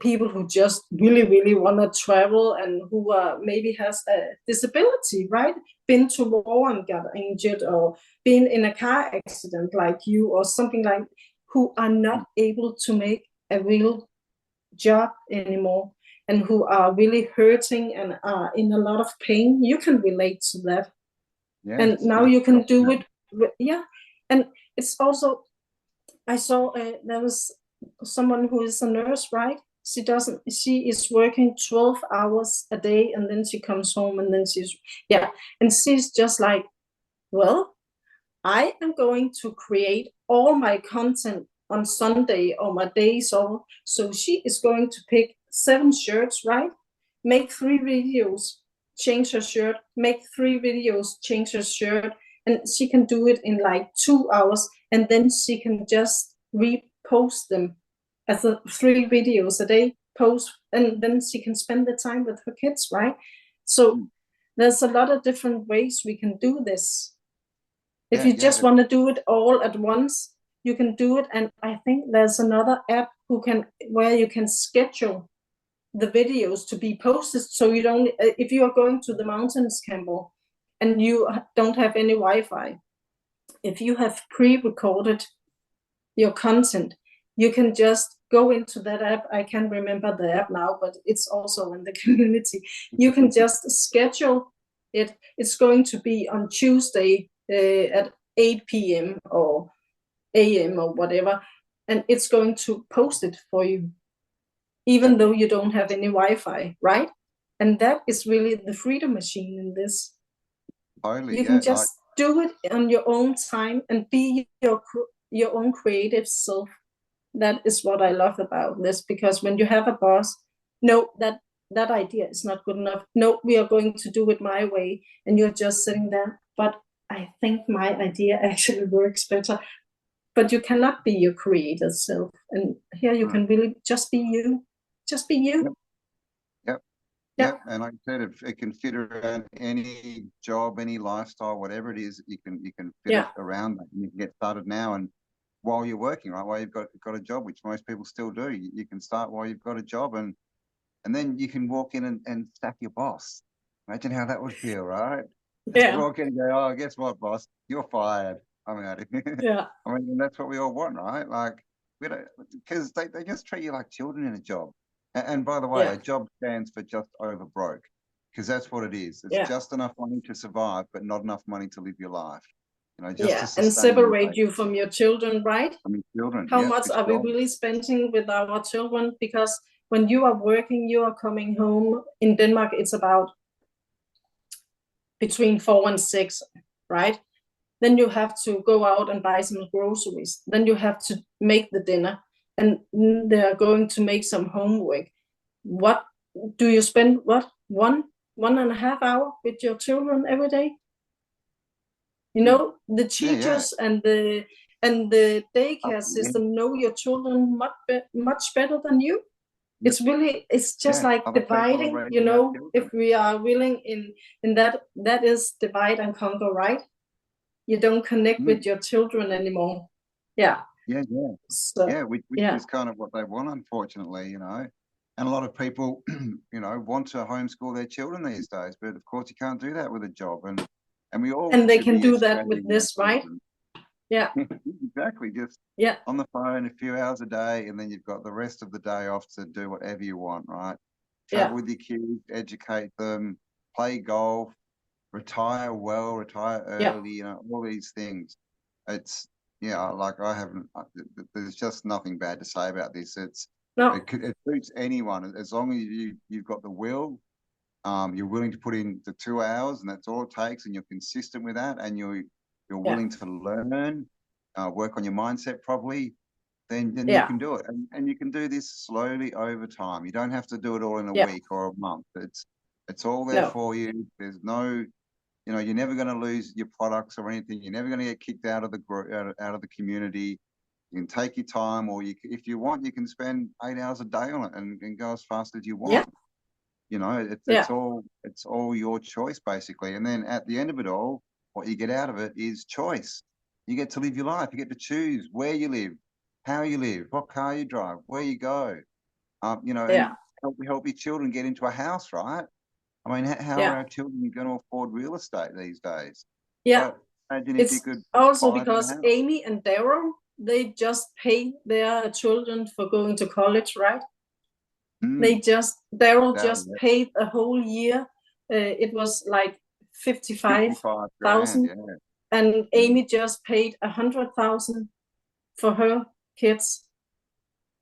people who just really want to travel and who maybe has a disability, right? Been to war and got injured, or been in a car accident like you, or something like, who are not able to make a real job anymore, and who are really hurting and are in a lot of pain. You can relate to that. Yes, and now you can do it. Yeah. And it's also, I saw there was someone who is a nurse, right? She is working 12 hours a day, and then she comes home, and then and she's just like, well, I am going to create all my content on Sunday or my days off. So she is going to pick 7 shirts, right? Make 3 videos, change her shirt, make 3 videos, change her shirt. And she can do it in like 2 hours. And then she can just repost them as 3 videos a day, post, and then she can spend the time with her kids, right? So there's a lot of different ways we can do this. If you just want to do it all at once, you can do it. And I think there's another app where you can schedule the videos to be posted. So you don't, if you are going to the mountains, Campbell, and you don't have any Wi-Fi, if you have pre-recorded your content, you can just go into that app. I can't remember the app now, but it's also in the community. You can just schedule it. It's going to be on Tuesday at 8 p.m. or a.m. or whatever, and it's going to post it for you, even though you don't have any Wi-Fi, right? And that is really the freedom machine in this. Totally, you can just do it on your own time and be your own creative self. That is what I love about this, because when you have a boss, no, that idea is not good enough. No, we are going to do it my way, and you're just sitting there. But I think my idea actually works better. But you cannot be your creative self. And here you can really just be you. Just be you.
Yep. And like I said, it can fit around any job, any lifestyle, whatever it is, you can fit it around that. You can get started now, and while you're working, right? While you've got a job, which most people still do. You can start while you've got a job, and then you can walk in and sack your boss. Imagine how that would feel, right? Just walk in and go, oh, guess what, boss? You're fired. I'm out of here. Yeah. I mean, that's what we all want, right? Like, we don't, because they just treat you like children in a job. And by the way, a job stands for just over broke, because that's what it is. It's just enough money to survive, but not enough money to live your life. You know, just to
and separate you from your children, right?
From your children.
How much are we really spending with our children? Because when you are working, you are coming home. In Denmark, it's about between 4 and 6, right? Then you have to go out and buy some groceries. Then you have to make the dinner, and they are going to make some homework. What do you spend? What, 1.5 hours with your children every day? You know, the teachers and the daycare system know your children much better than you. It's really, it's just
Yeah,
like
other people are
dividing, you
raising our
know, if
children.
we are willing in that is divide and conquer, right? You don't connect with your children anymore. Yeah.
Yeah, yeah.
So
Yeah, which
yeah,
is kind of what they want, unfortunately, you know. And a lot of people, you know, want to homeschool their children these days, but of course you can't do that with a job. And we all
and they
should
can
be
do that with
educating our
this, right?
children.
Yeah,
Exactly, just
yeah,
on the phone a few hours a day, and then you've got the rest of the day off to do whatever you want, right?
yeah,
Travel with your kids, educate them, play golf, retire well, retire
yeah.
early, you know, all these things. It's, yeah, like I haven't, there's just nothing bad to say about this.
No,
It suits anyone as long as you've got the will, you're willing to put in the 2 hours, and that's all it takes, and you're consistent with that, and you're
yeah,
willing to learn, work on your mindset properly, then you
yeah,
can do it. And you can do this slowly over time. You don't have to do it all in a
yeah.
week or a month. It's all there
No,
for you. There's no, you know, you're never going to lose your products or anything. You're never going to get kicked out of the group, out of the community. You can take your time, or if you want, you can spend 8 hours a day on it and go as fast as you
yeah,
want. You know,
yeah,
it's all your choice basically. And then at the end of it all, what you get out of it is choice. You get to live your life. You get to choose where you live, how you live, what car you drive, where you go. You know, and
yeah,
help your children get into a house, right? I mean, how are
yeah,
our children going to afford real estate these days?
yeah.
But imagine if you
It's
could
also
buy them a
because
house.
Amy and Daryl, they just pay their children for going to college, right?
Mm,
Daryl
that
just paid a whole year. It was like
55 grand,
55,000,
yeah.
and
Mm.
Amy just paid 100,000 for her kids.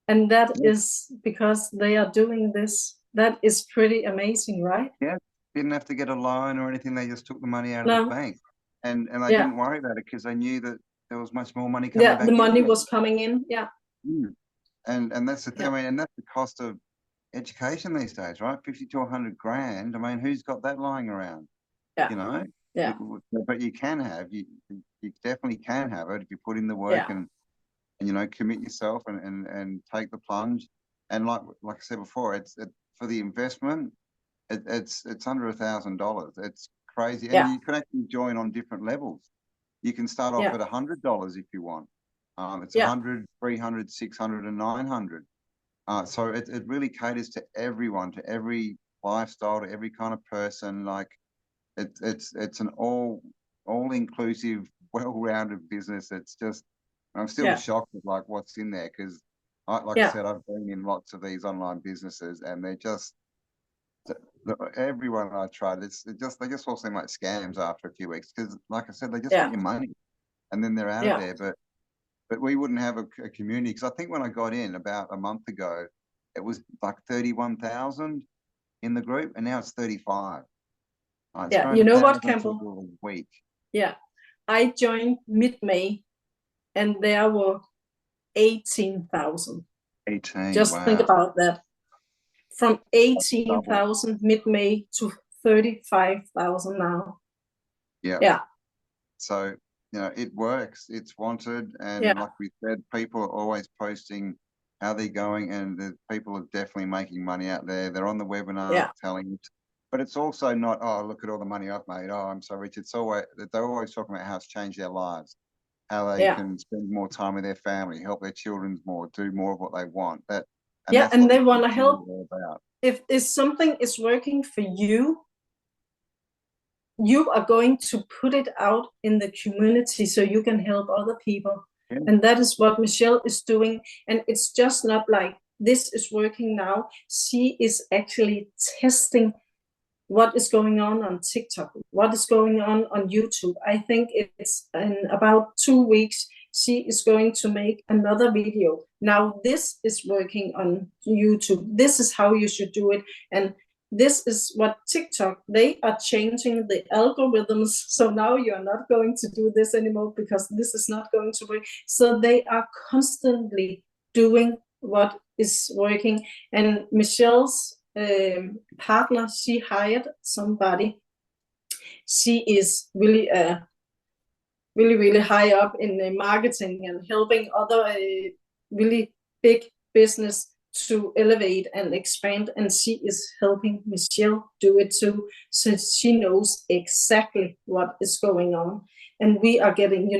And that
Yeah,
is because they are doing this. That is pretty amazing, right?
yeah. Didn't have to get a loan or anything. They just took the money out of the
No,
bank, and they
yeah,
didn't worry about it because they knew that there was much more money coming
yeah. The
back in
money
then.
was coming in. Yeah,
Mm. And that's the thing. I
yeah,
mean, and that's the cost of education these days, right? 50 to 100 grand. I mean, who's got that lying around?
yeah,
You know,
yeah,
but you can have you definitely can have it if you put in the work
yeah,
and you know, commit yourself and take the plunge. And like I said before, for the investment, it's under $1,000. It's crazy, and
yeah,
you can actually join on different levels. You can start off
yeah,
at $100 if you want. It's
yeah,
100, 300, 600, and 900. So it really caters to everyone, to every lifestyle, to every kind of person. Like it's an all inclusive, well-rounded business. It's just, I'm still
yeah,
shocked at like what's in there because, like I
yeah,
said, I've been in lots of these online businesses, and they're just everyone I tried. They just all seem like scams after a few weeks because, like I said, they just
yeah,
want your money, and then they're out of
yeah,
there. But we wouldn't have a community because I think when I got in about a month ago, it was like 31,000 in the group, and now it's 35. It's
yeah.
grown
You know what,
1,000
Campbell?
people a week.
Yeah, I joined mid-May, and there were 18,000.
18,
Just think
wow.
about that. From
That's double.
18,000 mid-May to 35,000 now.
Yeah.
Yeah,
So, you know, it works. It's wanted. And
yeah,
like we said, people are always posting how they're going, and the people are definitely making money out there. They're on the webinar
yeah,
telling it. But it's also not, oh, look at all the money I've made. Oh, I'm so rich. It's always, they're always talking about how it's changed their lives, how they
yeah,
can spend more time with their family, help their children more, do more of what they want. And
yeah.
that's
And
what the
they want to
community
help.
is all about.
If something is working for you, you are going to put it out in the community so you can help other people.
Yeah.
And that is what Michelle is doing. And it's just not like this is working now. She is actually testing what is going on TikTok, what is going on YouTube. I think it's in about 2 weeks, she is going to make another video. Now, this is working on YouTube. This is how you should do it. And this is what TikTok, they are changing the algorithms. So now you're not going to do this anymore because this is not going to work. So they are constantly doing what is working. And Michelle's partner, she hired somebody. She is really really high up in marketing and helping other really big business to elevate and expand, and she is helping Michelle do it too, so she knows exactly what is going on. And we are getting,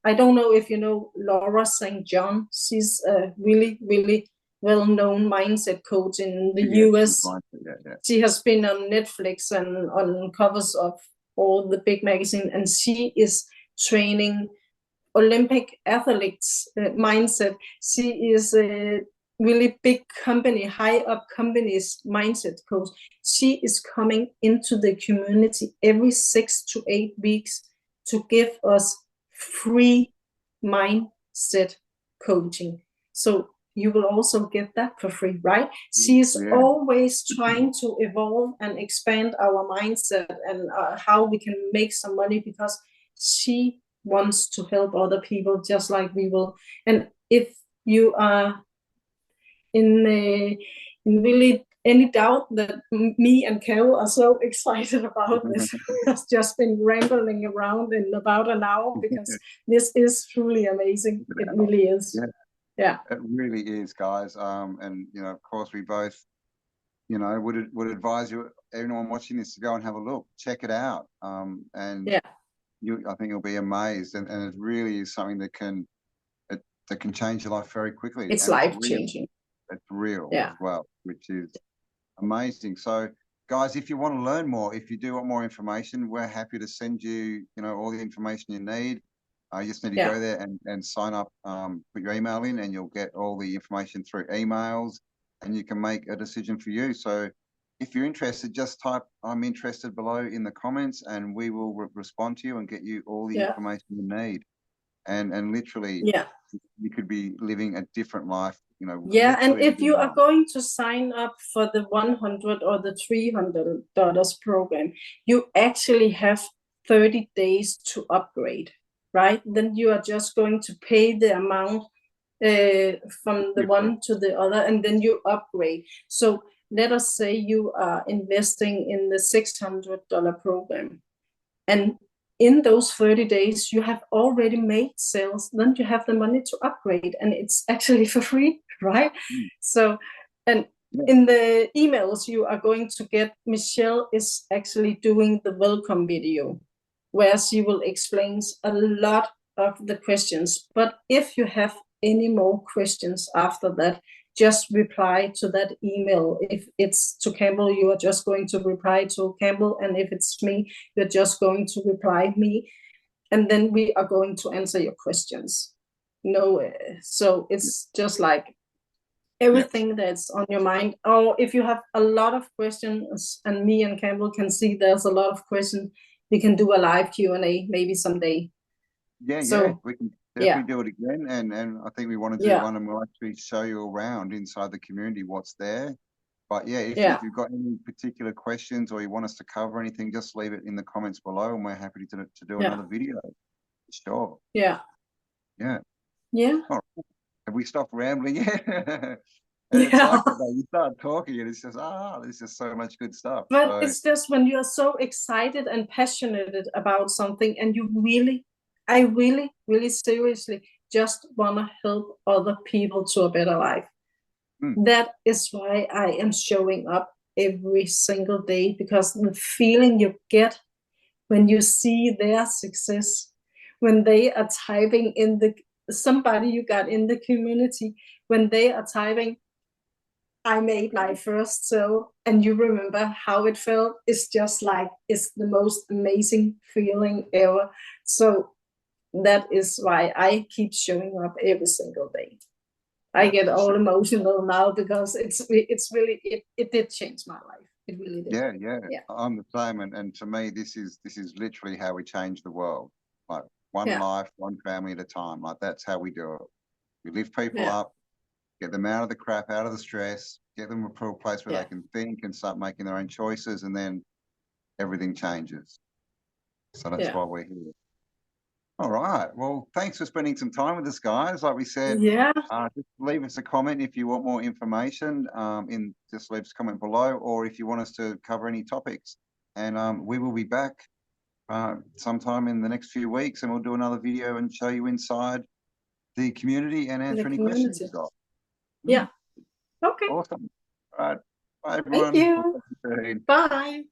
I don't know if you know Laura St. John. She's a really, really well-known mindset coach in the US. She has been on Netflix and on covers of all the big magazines, and she is training Olympic athletes mindset. She is a really big company, high up companies mindset coach. She is coming into the community every 6 to 8 weeks to give us free mindset coaching. So you will also get that for free, right? She is always trying to evolve and expand our mindset and how we can make some money, because she wants to help other people just like we will. And if you are in really any doubt that me and Campbell are so excited about this, has just been rambling around in about an hour, because this is truly amazing. It really is. Yeah,
it really is, guys. And of course, we both, would advise anyone watching this to go and have a look, check it out. And I think you'll be amazed, and it really is something that can change your life very quickly.
It's life changing.
It's real as well, which is amazing. So, guys, if you want to learn more, if you do want more information, we're happy to send you, all the information you need. You just need to go there and sign up, put your email in, and you'll get all the information through emails, and you can make a decision for you. So if you're interested, just type "I'm interested" below in the comments, and we will respond to you and get you all the information you need. And literally, you could be living a different life.
And if you are going to sign up for the $100 or the $300 program, you actually have 30 days to upgrade, right? Then you are just going to pay the amount from the one to the other, and then you upgrade. So let us say you are investing in the $600 program, and in those 30 days, you have already made sales, then you have the money to upgrade, and it's actually for free, right? So, and in the emails you are going to get, Michelle is actually doing the welcome video, where she will explain a lot of the questions. But if you have any more questions after that, just reply to that email. If it's to Campbell, you are just going to reply to Campbell. And if it's me, you're just going to reply me. And then we are going to answer your questions. So it's just like everything that's on your mind. Or if you have a lot of questions, and me and Campbell can see there's a lot of questions, we can do a live Q&A maybe someday.
We can definitely do it again, and I think we want to do one, and we'll actually show you around inside the community what's there. But if you've got any particular questions, or you want us to cover anything, just leave it in the comments below, and we're happy to do another video. Sure.
Yeah.
All right. Have we stopped rambling yet? It's like that, you start talking and it's just there's just so much good stuff.
But it's just when you're so excited and passionate about something, and I really, really seriously just want to help other people to a better life. That is why I am showing up every single day, because the feeling you get when you see their success, when they are typing in somebody you got in the community, when they are typing, I made my first sale, and you remember how it felt, it's just like, it's the most amazing feeling ever. So that is why I keep showing up every single day. I get all emotional now, because it's really, it did change my life. It really did.
Yeah. I'm the same, and to me, this is literally how we change the world. Like one life, one family at a time. Like that's how we do it. We lift people up, get them out of the crap, out of the stress, get them to a place where they can think and start making their own choices, and then everything changes. So that's why we're here. All right. Well, thanks for spending some time with us, guys. Like we said, just leave us a comment if you want more information. Just leave us a comment below, or if you want us to cover any topics. And we will be back sometime in the next few weeks, and we'll do another video and show you inside the community and answer any questions you've got.
Yeah. Okay.
Awesome. All right. Bye,
Thank
everyone. We'll
you.
talk to you soon.
Bye.